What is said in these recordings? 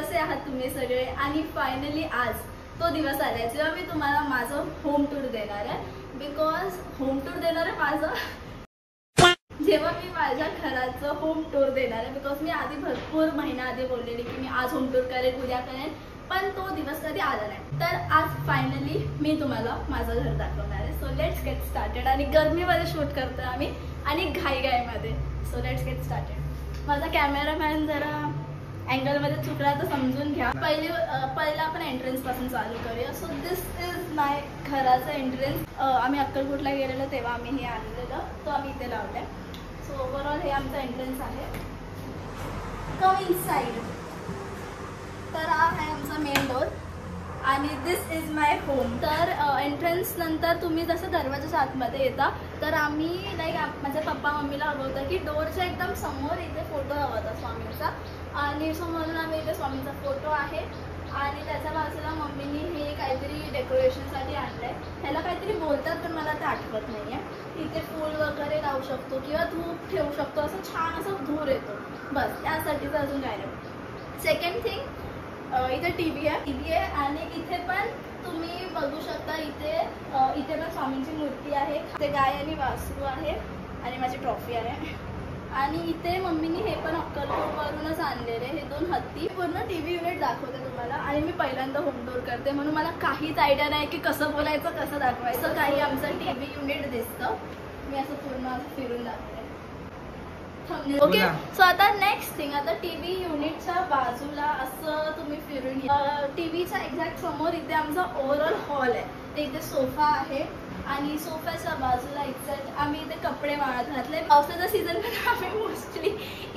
कसे आहात तुम्ही सगळे? आणि फायनली आज तो दिवस आलाय जेव्हा मी तुम्हाला माझं होम टूर देणार आहे. बिकॉज होम टूर देणार आहे माझं जेव्हा मी माझ्या घराचं होम टूर देणार आहे. बिकॉज मी आधी भरपूर महिना आधी बोललेली की मी आज होम टूर करेन, उद्या करेन, पण तो दिवस कधी आला नाही. तर आज फायनली मी तुम्हाला माझं घर दाखवणार आहे. So let's get started. आणि गरमीमध्ये शूट करतोय आम्ही आणि घाईघाईमध्ये. So let's get started. माझा कॅमेरामॅन जरा अँगलमध्ये चुकला तर समजून घ्या. पहिला आपण एंट्रन्स पासून चालू करूया. सो दिस इज माय घराचं एंट्रन्स. आम्ही अक्कलकोटला गेलेलो तेव्हा आम्ही हे आणलेलं, तो आम्ही इथे लावलाय. सो ओव्हरऑल हे आमचं एंट्रन्स आहे. Come inside. तर हा आहे आमचा मेन डोर आणि दिस इज माय होम. तर एंट्रन्स नंतर तुम्ही जसं दरवाजाच्या आतमध्ये येता तर आम्ही माझ्या पप्पा मम्मीला हवं होतं की डोरच्या एकदम समोर इथे फोटो हवा होता स्वामींचा. आणि सो म्हणून आम्ही इथे स्वामींचा फोटो आहे. आणि त्याच्या बाजूला मम्मीनी हे काहीतरी डेकोरेशनसाठी आणलंय. ह्याला काहीतरी बोलतात पण मला ते आठवत नाही आहे. इथे फूल वगैरे लावू शकतो किंवा धूप ठेवू शकतो. असं छान असं धूर येतो. बस त्यासाठीच अजून काय नाही. सेकंड थिंग, इथे टीव्ही आहे आणि इथे पण तुम्ही बघू शकता. इथे पण स्वामींची मूर्ती आहे. इथे गाय आणि वासरू आहे आणि माझी ट्रॉफी आहे. आणि इथे मम्मीनी हे पण अक्कलकोटवरूनच आणलेले हे 2 हत्ती. पूर्ण टीव्ही युनिट दाखवते तुम्हाला. आणि मी पहिल्यांदा होम टूर करते म्हणून मला काहीच आयडिया नाही की कसं बोलायचं, कसं दाखवायचं. काही आमचं टीव्ही युनिट दिसतं. मी असं पूर्ण फिरून दाखवते. ओके. सो आता नेक्स्ट थिंग, आता टीव्ही युनिटच्या बाजूला असं तुम्ही फिरून टीव्हीच्या एक्झॅक्ट समोर इथे आमचा ओव्हरऑल हॉल आहे. ते इथे सोफा आहे आणि सोफ्याच्या बाजूला एक्झॅक्ट आम्ही इथे कपडे वाळत घातले. पावसाचा सीझन मध्ये आम्ही मोस्टली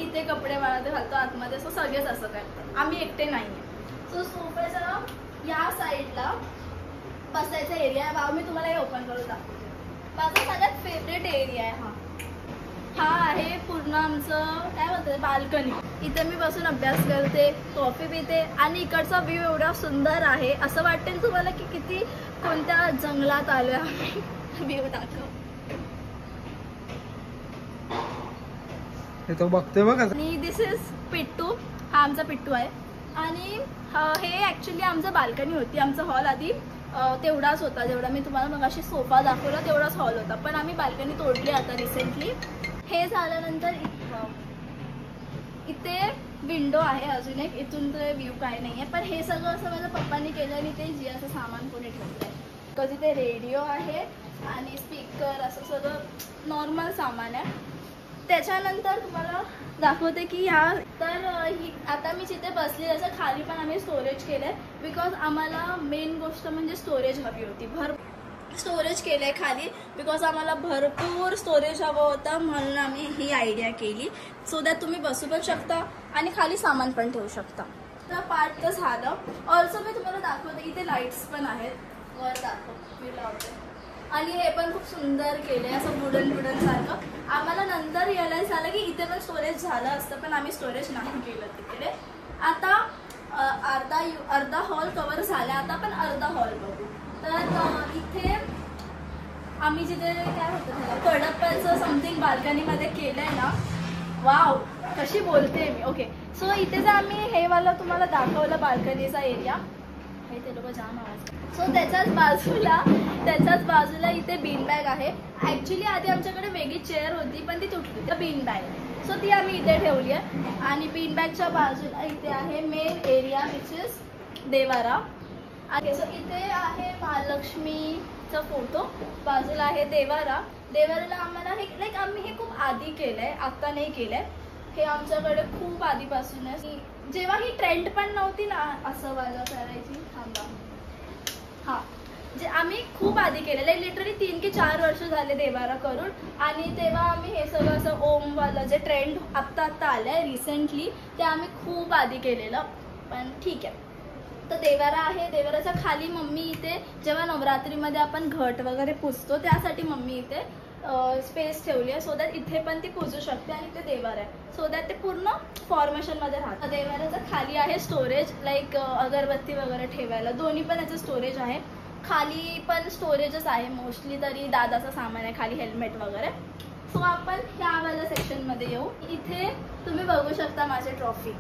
इथे कपडे वाळत घालतो आतमध्ये. सो सगळेच असं करतात, आम्ही एकटे नाहीये. सो सोफ्याच्या या साईडला बसायचा एरिया आहे. वाव, मी तुम्हाला हे ओपन करून दाखवते. माझा सगळ्यात फेवरेट एरिया आहे हा आहे पूर्ण आमचं काय बोलतात बाल्कनी. इथे मी बसून अभ्यास करते, कॉफी पिते आणि इकडचा व्ह्यू एवढा सुंदर आहे असं वाटेल तुम्हाला की किती कोणत्या जंगलात आलोय आम्ही. व्ह्यू दाखव. हे तो बघतोय बघ. आणि दिस इज पिट्टू. हा आमचा पिट्टू आहे. आणि हे ऍक्च्युली आमचं बाल्कनी होती. आमचा हॉल आधी तेवढाच होता जेवढा मी तुम्हाला मगाशी सोफा दाखवला तेवढाच हॉल होता. पण आम्ही बाल्कनी तोडली आता रिसेंटली. हे झाल्यानंतर इथे विंडो आहे अजून एक. इथून तर व्ह्यू काय नाही आहे पण हे सगळं असं माझ्या पप्पांनी केलं आणि ते जियाचं सामान कोणी ठेवलं आहे. बिकॉज इथे रेडिओ आहे आणि स्पीकर असं सगळं नॉर्मल सामान आहे. त्याच्यानंतर तुम्हाला दाखवते की आता मी जिथे बसली त्याच्या खाली पण आम्ही स्टोरेज केलं आहे. बिकॉज आम्हाला मेन गोष्ट म्हणजे स्टोरेज हवी होती. स्टोरेज केलं आहे खाली बिकॉज आम्हाला भरपूर स्टोरेज हवं होतं म्हणून आम्ही ही आयडिया केली. सो दॅट तुम्ही बसू पण शकता आणि खाली सामान पण ठेवू शकता. तर पार्ट तर झालं. ऑल्सो मी तुम्हाला दाखवते इथे लाईट्स पण आहेत. वर दाखव मी लावते. आणि हे पण खूप सुंदर केलं आहे असं वुडन सारखं. आम्हाला नंतर रिअलाइज झालं की इथे पण स्टोरेज झालं असतं पण आम्ही स्टोरेज नाही केलं तिकडे. आता अर्धा हॉल कव्हर झाला. आता पण अर्धा हॉल बघू. तर इथे आम्ही जिथे काय होतं त्याला कडप्प्याचं समथिंग बाल्कनीमध्ये केलंय ना. वाव, कशी बोलते मी. ओके. सो इथे जर आम्ही हे वाला तुम्हाला दाखवलं बाल्कनीचा एरिया. हे ते लोक जाम आवाज. सो त्याच्याच बाजूला इथे बीन बॅग आहे. ऍक्च्युली आधी आमच्याकडे वेगळी चेअर होती पण ती तुटली. तर बीन बॅग सो ती आम्ही इथे ठेवली आहे. आणि बीन बॅगच्या बाजूला इथे आहे main area which is Devara. So इथे आहे महालक्ष्मीचा फोटो. बाजूला आहे देवाराला आम्हाला आम्ही हे खूप आधी केलंय, आता नाही केलंय. हे आमच्याकडे खूप आधीपासूनच जेव्हा ही ट्रेंड पण नव्हती ना असं वाला करायची. थांबा. हा जे आम्ही खूप आधी केलेलं आहे. लिटरली 3 की 4 वर्ष झाले देवारा करून. आणि तेव्हा आम्ही हे सगळं असं ओमवालं जे ट्रेंड आत्ता आलंय रिसेंटली ते आम्ही खूप आधी केलेलं. पण ठीक आहे. तर देवारा आहे. देवाराच्या खाली मम्मी इथे जेव्हा नवरात्रीमध्ये आपण घट वगैरे पुजतो त्यासाठी मम्मी इथे स्पेस ठेवली आहे. सो दॅट इथे पण ती पुजू शकते आणि ते देवार आहे. सो दॅट ते पूर्ण फॉर्मेशनमध्ये राहतं. देवाराच्या खाली आहे स्टोरेज अगरबत्ती वगैरे ठेवायला. दोन्ही पण याचं स्टोरेज आहे. खाली पण स्टोरेजच आहे मोस्टली. तरी दादाचं सामान आहे खाली, हेल्मेट वगैरे. सो आपण ह्या वाल्या सेक्शनमध्ये येऊ. इथे तुम्ही बघू शकता माझी ट्रॉफी.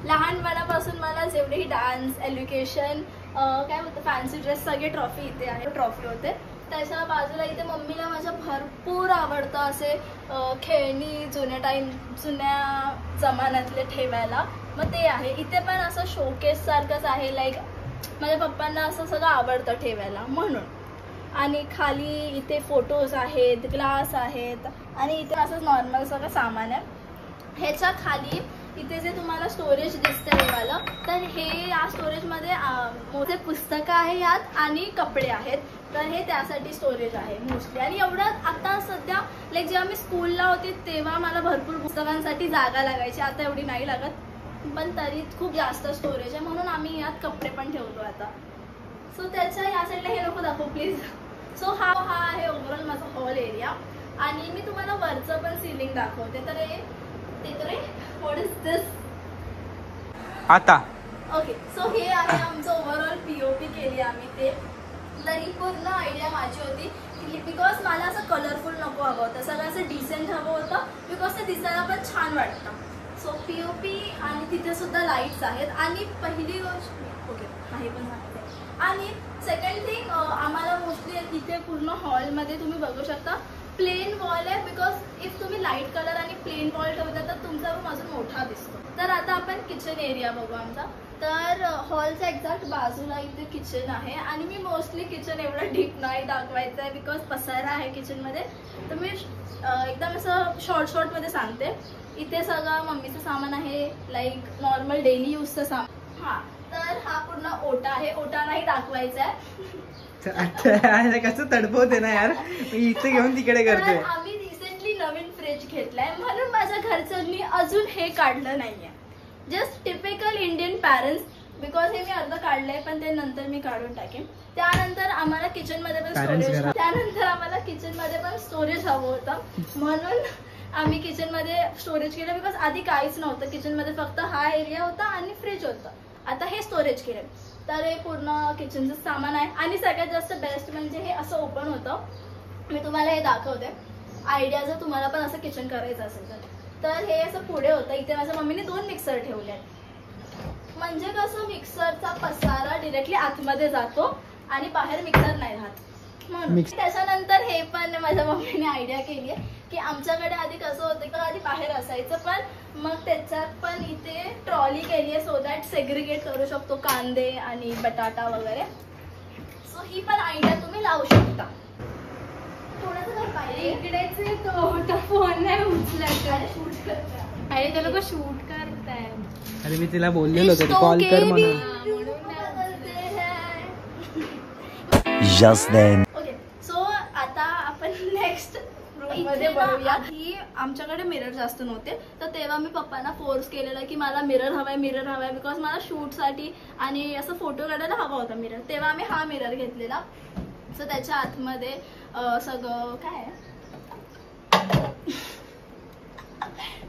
लहानपणापासून मला जेवढेही डान्स, एज्युकेशन, काय बोलतो फॅन्सी ड्रेस सगळे ट्रॉफी इथे आहे, ट्रॉफी होते. त्याच्या बाजूला इथे मम्मीला माझ्या भरपूर आवडतं असे खेळणी जुन्या जमान्यातले ठेवायला. मग ते आहे इथे पण असं शोकेस सारखंच आहे. लाईक माझ्या पप्पांना असं सगळं आवडतं ठेवायला म्हणून. आणि खाली इथे फोटोज आहेत, ग्लास आहेत आणि इथे असं नॉर्मल सगळं सामान आहे. ह्याच्या खाली इथे जे तुम्हाला स्टोरेज दिसतं हे वाला, तर हे या स्टोरेजमध्ये मोठे पुस्तकं आहे यात आणि कपडे आहेत. तर हे त्यासाठी स्टोरेज आहे मोस्टली. आणि एवढं आता सध्या लाईक जेव्हा मी स्कूलला होती तेव्हा मला भरपूर पुस्तकांसाठी जागा लागायची, आता एवढी नाही लागत. पण तरी खूप जास्त स्टोरेज आहे म्हणून आम्ही यात कपडे पण ठेवतो आता. सो त्याच्या या साईडला हे नको दाखव प्लीज. सो हा आहे ओव्हरऑल माझा हॉल एरिया. आणि मी तुम्हाला वरचं पण सिलिंग दाखवते. तर व्हॉट इज दिस आता. ओके, सो हे आहे आमचं ओव्हरऑल पीओपी केली आम्ही. ते तरी पूर्ण आयडिया माझी होती की बिकॉज मला असं कलरफुल नको हवं होतं, सगळं असं डिसेंट हवं होतं बिकॉज ते दिसायला पण छान वाटतं. सो पीओपी आणि तिथे सुद्धा लाईट्स आहेत. आणि पहिली गोष्ट ओके हे पण सांगते. आणि सेकंड थिंग आम्हाला मोस्टली इथे पूर्ण हॉलमध्ये तुम्ही बघू शकता प्लेन वॉल आहे बिकॉज इफ तुम्ही लाईट कलर आणि प्लेन वॉल ठेवता तर तुमचा रूम अजून मोठा दिसतो. तर आता आपण किचन एरिया बघू आमचा. तर हॉलच्या एक्झॅक्ट बाजूला इथे किचन आहे. आणि मी मोस्टली किचन एवढं डीप नाही दाखवायचं आहे बिकॉज पसारा आहे किचनमध्ये. तर मी एकदम असं शॉर्टमध्ये सांगते. इथे सगळं मम्मीचं सामान आहे, लाईक नॉर्मल डेली यूजचं सामान. हां, तर हा पूर्ण ओटा आहे. ओटा नाही दाखवायचा आहे, कसं तडपवते ना यार, मी इथे घेऊन तिकडे करते. आम्ही रिसेंटली नवीन फ्रीज घेतलाय म्हणून माझ्या घरच्यांनी अजून हे काढलं नाहीये. Just typical Indian parents. Because हे मी अर्ध काढलंय पण ते नंतर मी काढून टाकेन. त्यानंतर आम्हाला किचनमध्ये पण स्टोरेज हवं होतं म्हणून आम्ही किचनमध्ये स्टोरेज केलं. बिकॉज आधी काहीच नव्हतं किचनमध्ये, फक्त हा एरिया होता आणि फ्रीज होतं. आता हे स्टोरेज केलं. तर हे पूर्ण किचनचं सामान आहे. आणि सगळ्यात जास्त बेस्ट म्हणजे हे असं ओपन होतं. मी तुम्हाला हे दाखवते आयडिया जर तुम्हाला पण असं किचन करायचं असेल तर हे असं पुढे होतं. इथे माझ्या मम्मीने 2 मिक्सर ठेवले आहेत. म्हणजे कसं मिक्सरचा पसारा डिरेक्टली आतमध्ये जातो आणि बाहेर मिक्सर नाही राहत म्हणून. त्याच्यानंतर हे पण माझ्या मम्मीने आयडिया केली आहे की आमच्याकडे आधी कसं होतं की आधी बाहेर असायचं पण मग त्याच्यात पण इथे ट्रॉली केली आहे सो दॅट सेग्रिगेट करू शकतो कांदे आणि बटाटा वगैरे. सो ही पण आयडिया तुम्ही लावू शकता. थोडंसं काय पाहिजे इकडेच तो फोन नाही उचलायचा, शूट करताय. अरे ते लोक शूट करताय. अरे मी तिला बोललेलो होतो कॉल कर म्हणून. Just then. ओके, सो आता आपण नेक्स्ट मध्ये बघूया की आमच्याकडे मिरर जास्त नव्हते. तर तेव्हा मी पप्पांना फोर्स केलेला की मला मिरर हवाय बिकॉज मला शूटसाठी आणि असं फोटो काढायला हवा होता मिरर. तेव्हा आम्ही हा मिरर घेतलेला. सो त्याच्या आतमध्ये सगळं काय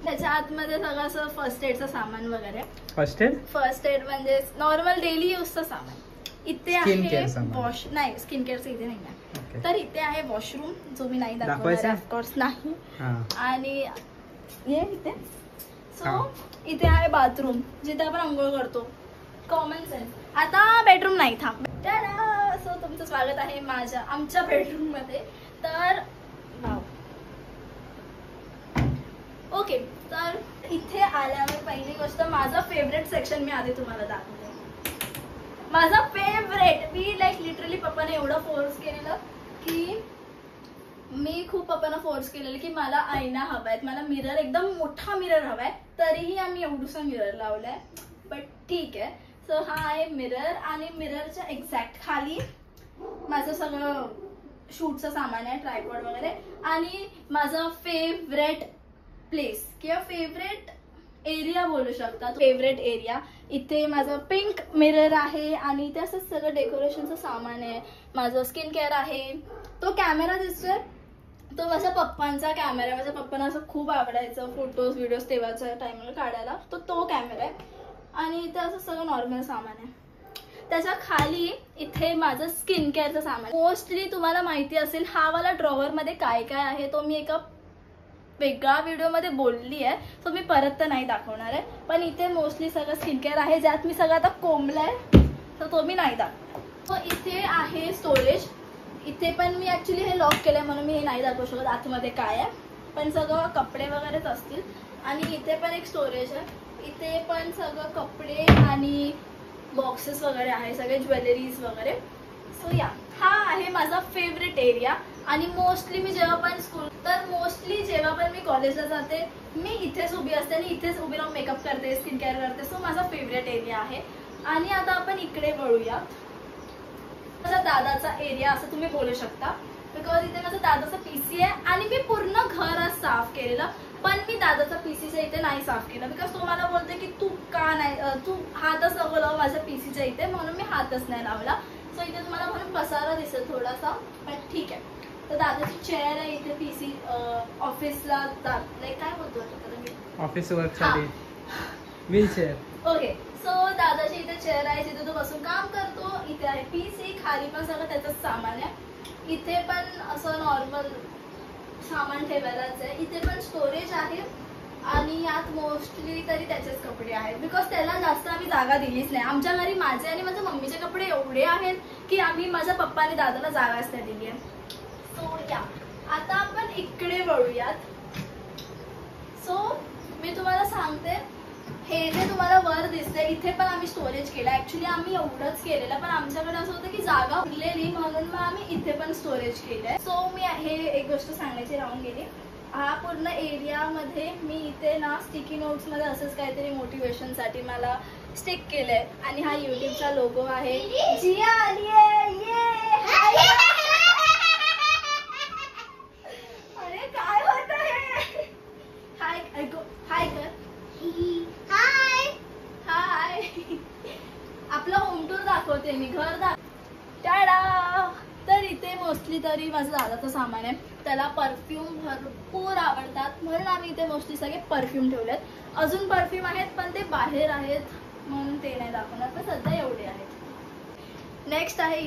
त्याच्या आतमध्ये सगळं असं फर्स्ट एडचं सामान वगैरे. फर्स्ट एड म्हणजे नॉर्मल डेली यूजचं सामान. इथे आहे वॉश नाही स्किन केअरचं इथे नाही आहे. तर इथे आहे वॉशरूम जो मी नाही दाखवणार ऑफकोर्स नाही. आणि हे इथे सो इथे आहे बाथरूम जिथे आपण आंघोळ करतो. Common sense. आता बेडरूम नाही थांब. सो तुमचं स्वागत आहे आमच्या बेडरूम मध्ये. तर ओके, तर इथे आल्यावर पहिली गोष्ट माझं फेवरेट सेक्शन मी आधी तुम्हाला दाखवते. माझा फेवरेट मी लाईक लिटरली पप्पाने एवढं फोर्स केलेलं की की मला आईना हवाय, मला मिरर एकदम मोठा मिरर हवाय. तरीही आम्ही एवढूसा मिरर लावलाय बट ठीक आहे. सो हा आहे मिरर आणि मिररच्या एक्झॅक्ट खाली माझं सगळं शूटचं सामान आहे, ट्रायपॉड वगैरे. आणि माझं फेवरेट प्लेस किंवा फेवरेट एरिया बोलू शकता. फेवरेट एरिया इथे माझं पिंक मिरर आहे आणि इथे असं सगळं डेकोरेशनचं सामान आहे. माझं स्किन केअर आहे. तो कॅमेरा दिसतोय तो माझ्या पप्पांचा कॅमेरा आहे. माझ्या पप्पांना असं खूप आवडायचं फोटोज व्हिडिओज तेव्हाच्या टाइमला काढायला. तो कॅमेरा आहे. आणि इथे असं सगळं नॉर्मल सामान आहे. त्याच्या खाली इथे माझं स्किन केअरचं सामान. मोस्टली तुम्हाला माहिती असेल हा वाला ड्रॉवर मध्ये काय काय आहे तो मी एका वेगळ्या व्हिडिओमध्ये बोलली आहे, सो मी परत तर नाही दाखवणार आहे. पण इथे मोस्टली सगळं स्किन केअर आहे, ज्यात मी सगळं आता कोंबलंय, तर तो मी नाही दाखवणार. सो इथे आहे स्टोरेज. इथे पण मी ॲक्च्युली हे लॉक केलं आहे म्हणून मी हे नाही दाखवू शकत आतमध्ये काय आहे, पण सगळं कपडे वगैरेच असतील. आणि इथे पण एक स्टोरेज आहे. इथे पण सगळं कपडे आणि बॉक्सेस वगैरे आहे, सगळे ज्वेलरीज वगैरे. सो या, हा आहे माझा फेवरेट एरिया. आणि मोस्टली मी जेव्हा पण मी कॉलेजला जाते, मी इथेच उभी असते आणि इथेच उभी राहून मेकअप करते, स्किन केअर करते. सो माझा फेवरेट एरिया आहे. आणि आता आपण इकडे वळूया. माझा दादाचा एरिया असं तुम्ही बोलू शकता, बिकॉज इथे माझा दादाचा पीसी आहे आणि मी पूर्ण घर आज साफ केलेलं. पण मी दादाचा पीसीच्या इथे नाही साफ केलं, बिकॉज तो मला बोलते की तू का नाही, तू हातच नको लावू माझ्या पीसीच्या इथे, म्हणून मी हातच नाही लावला. सो इथे तुम्हाला म्हणून पसारा दिसेल थोडासा, पण ठीक आहे. तर दादाची चेअर आहे इथे पीसी ऑफिसला लाईक काय बोलतो आता ऑफिस वर्कसाठी व्हीलचेअर. ओके, सो दादाची इथे चेअर आहे, तिथे तो बसून काम करतो. इथे आहे पीसी, खाली पण सगळं त्याचंच सामान आहे. इथे पण असं नॉर्मल सामान ठेवायलाच आहे. इथे पण स्टोरेज आहे आणि यात मोस्टली तरी त्याचेच कपडे आहेत, बिकॉज त्याला जास्त आम्ही जागा दिलीच नाही. आमच्या घरी माझे आणि माझ्या मम्मीचे कपडे एवढे आहेत की आम्ही माझ्या पप्पा आणि दादाला जागाच नाही दिली आहे. सो या, आता आपण इकडे वळूयात. सो मी तुम्हाला सांगते, हे जे तुम्हाला वर दिसते इथे पण आम्ही स्टोरेज केलं. ऍक्च्युली आम्ही एवढंच केलेलं, पण आमच्याकडे असं होतं की जागा उरलेली म्हणून मग आम्ही इथे पण स्टोरेज केलंय. सो मी हे एक गोष्ट सांगायची राहून गेली. हा पूर्ण एरियामध्ये मी इथे ना स्टिकी नोट्स मध्ये असंच काहीतरी मोटिवेशनसाठी मला स्टिक केलंय. आणि हा युट्यूबचा लोगो आहे. जिया आली आहे. अरे काय होत आहे? हाय हाय कर. हाय. आपला होम टूर दाखवते मी, घर टाडा. तर इथे मोस्टली तरी माझं दादाचं सामान आहे. त्याला परफ्यूम भरपूर आवडतात म्हणून आम्ही इथे मोस्टली सगळे परफ्यूम ठेवलेत. अजून परफ्यूम आहेत पण ते बाहेर आहेत म्हणून ते नाही दाखवणार, पण सध्या एवढे आहेत. नेक्स्ट आहे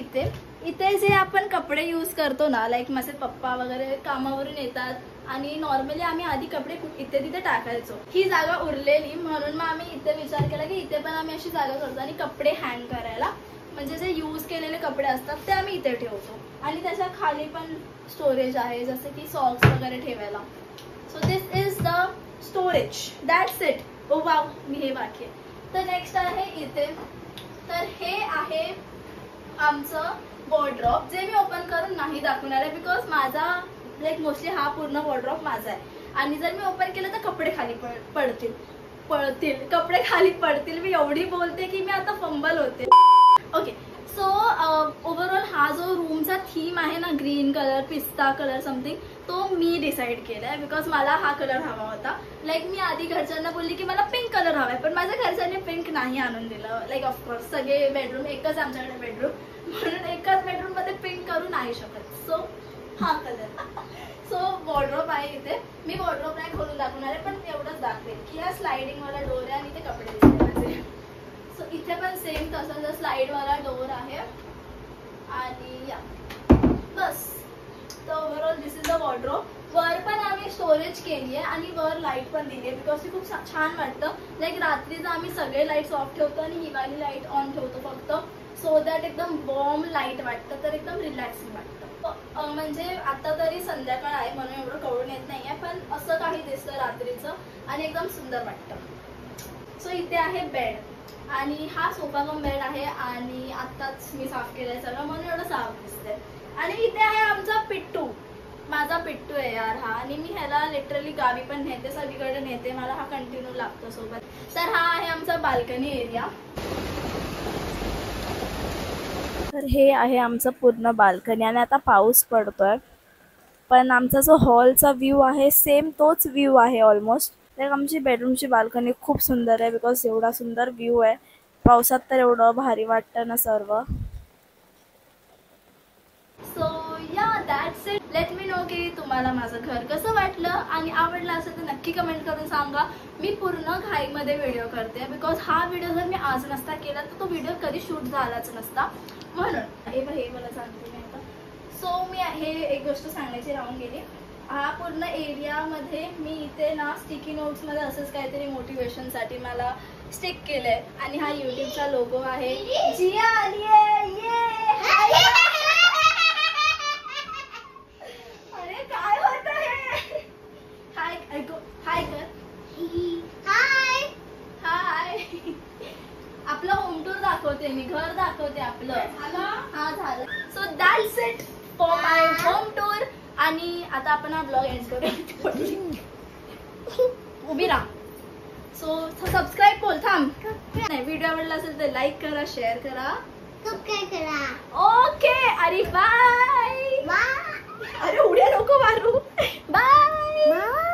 इथे जे आपण कपडे यूज करतो ना, लाईक माझे पप्पा वगैरे कामावरून येतात आणि नॉर्मली आम्ही आधी कपडे इथे तिथे टाकायचो. ही जागा उरलेली म्हणून मग आम्ही इथे विचार केला की इथे पण आम्ही अशी जागा करतो आणि कपडे हँग करायला, म्हणजे जे यूज केलेले कपडे असतात ते आम्ही इथे ठेवतो. आणि त्याच्या खाली पण स्टोरेज आहे, जसे की सॉक्स वगैरे ठेवायला. So this is the storage, that's it. Oh wow, मी हे बाकी आहे. तर नेक्स्ट आहे इथे, तर हे आहे आमचं वॉर्डरोब, जे मी ओपन करून नाही दाखवणार आहे, बिकॉज माझा लाईक मोस्टली हा पूर्ण वॉर्डरोब माझा आहे. आणि जर मी ओपन केलं तर कपडे खाली पडतील कपडे खाली पडतील. मी एवढी बोलते की मी आता फंबल होते. ओके, सो ओव्हरऑल हा जो रूमचा थीम आहे ना, ग्रीन कलर, पिस्ता कलर समथिंग, तो मी डिसाईड केलाय बिकॉज मला हा कलर हवा होता. लाईक मी आधी घरच्यांना बोलली की मला पिंक कलर हवाय, पण माझ्या घरच्यांनी पिंक नाही आणून दिलं. लाईक ऑफकोर्स सगळे बेडरूम एकच आमच्याकडे बेडरूम, म्हणून एकाच बेडरूम मध्ये पिंक करू नाही शकत. सो हा कलर. सो वॉर्डरोब आहे इथे. मी वॉर्डरोब नाही खोलून दाखवणार आहे, पण एवढंच दाखवेल की हा स्लायडिंग वाला डोर आहे आणि ते कपडे दिसते. सो इथे पण सेम तसंच स्लाइड वाला डोर आहे. आणि या बस. तर overall this is the wardrobe. वर पण आम्ही स्टोरेज केली आहे आणि वर लाईट पण दिली आहे, बिकॉज ती खूप छान वाटतं. लाईक रात्रीचं आम्ही सगळे लाईट्स ऑफ ठेवतो आणि ही वाली लाईट ऑन ठेवतो फक्त, सो दॅट एकदम वॉर्म लाईट वाटतं, तर एकदम रिलॅक्सिंग वाटतं. म्हणजे आता तरी संध्याकाळ आहे म्हणून एवढं कळून येत नाहीये, पण असं काही दिसतं रात्रीचं आणि एकदम सुंदर वाटतं. सो इथे आहे बेड आणि हा सोफा कम बेड आहे आणि आत्ताच मी साफ केलंय सगळं म्हणून एवढं साफ दिसतंय. आणि इथे आहे आमचा पिट्टू. माझा पिट्टू आहे यार हा, आणि मी ह्याला लिटरली गावी पण नेते, सगळीकडे नेते, मला हा कंटिन्यू लागतो सोबत. तर हा आहे आमचा बाल्कनी एरिया. तर हे आहे आमचं पूर्ण बाल्कनी आणि आता पाऊस पडतोय, पण आमचा जो हॉलचा व्ह्यू आहे सेम तोच व्ह्यू आहे ऑलमोस्ट. लाईक आमची बेडरूमची बाल्कनी खूप सुंदर आहे, बिकॉज एवढा सुंदर व्ह्यू आहे. पावसात तर एवढं भारी वाटतं ना सर्व. सो या that's it. Let me know की तुम्हाला माझं घर कसं वाटलं आणि आवडलं असेल तर नक्की कमेंट करून सांगा. मी पूर्ण घाईमध्ये व्हिडिओ करते, बिकॉज हा व्हिडिओ जर मी आज नसता केला तर तो व्हिडिओ कधी शूट झालाच नसता, म्हणून हे मला सांगते मी आता. सो मी हे एक गोष्ट सांगायची राहून गेली. हा पूर्ण एरियामध्ये मी इथे ना स्टिकी नोट्स मध्ये असंच काहीतरी मोटिवेशन साठी मला स्टिक केलंय. आणि हा युट्यूबचा लोगो आहे. जिया आली आहे. अरे काय होत आहे. हाय हाय कर. हाय हाय. आपलं होम टूर दाखवते मी, घर दाखवते आपलं. हा झालं. So that's it for my home tour. आणि आता आपण हा ब्लॉग एंड करूया. उभी राहा. सो सबस्क्राईब बोल थांब. नाही, व्हिडिओ आवडला असेल तर लाईक करा, शेअर करा, सबस्क्राईब करा. ओके. अरे बाय. अरे उड्या नको मारू. बाय.